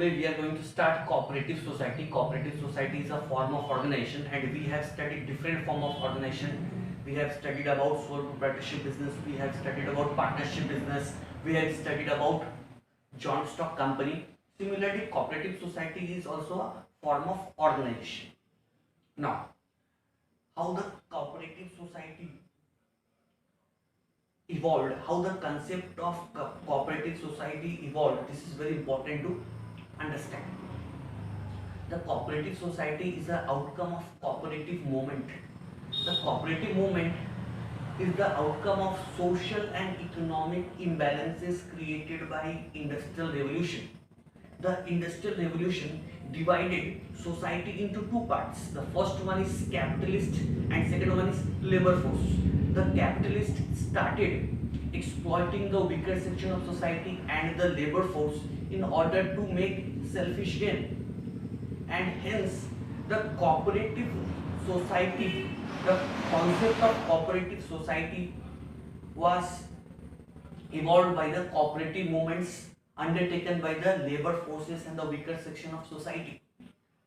Today we are going to start cooperative society. Cooperative society is a form of organization, and we have studied different form of organization. We have studied about sole proprietorship business, we have studied about partnership business, we have studied about joint stock company. Similarly, cooperative society is also a form of organization. Now, how the cooperative society evolved, how the concept of cooperative society evolved, this is very important to understand. The cooperative society is the outcome of cooperative movement. The cooperative movement is the outcome of social and economic imbalances created by industrial revolution. The industrial revolution divided society into two parts. The first one is capitalist and second one is labor force. The capitalist started exploiting the weaker section of society and the labor force in order to make selfish gain, and hence the cooperative society, the concept of cooperative society was evolved by the cooperative movements undertaken by the labor forces and the weaker section of society.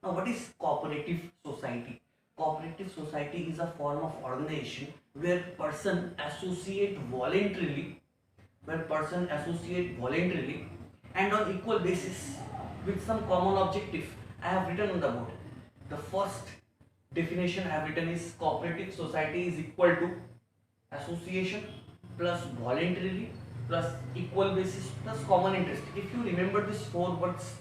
Now, what is cooperative society? Cooperative society is a form of organization where person associate voluntarily, and on equal basis with some common objective. I have written on the board. The first definition I have written is cooperative society is equal to association plus voluntarily plus equal basis plus common interest. If you remember these four words,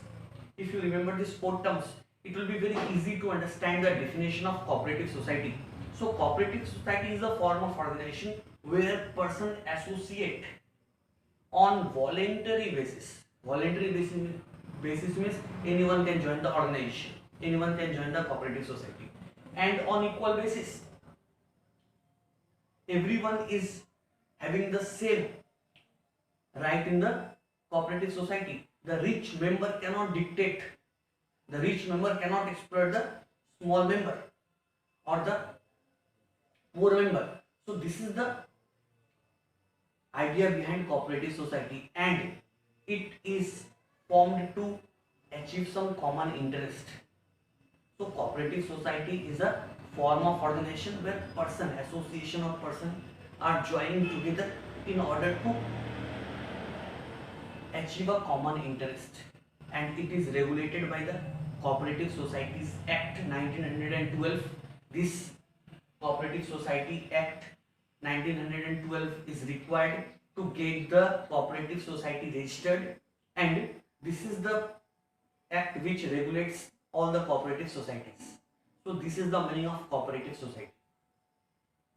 if you remember these four terms, it will be very easy to understand the definition of cooperative society. So cooperative society is a form of organization where person associate on voluntary basis. Basis means anyone can join the organization, anyone can join the cooperative society, and on equal basis everyone is having the same right in the cooperative society. The rich member cannot dictate, the rich member cannot exploit the small member or the poor member. So this is the idea behind cooperative society, and it is formed to achieve some common interest. So cooperative society is a form of organization where person, association of person are joining together in order to achieve a common interest, and it is regulated by the Cooperative Societies Act 1912. This Cooperative Society Act 1912 is required to get the cooperative society registered, and this is the act which regulates all the cooperative societies. So this is the meaning of cooperative society.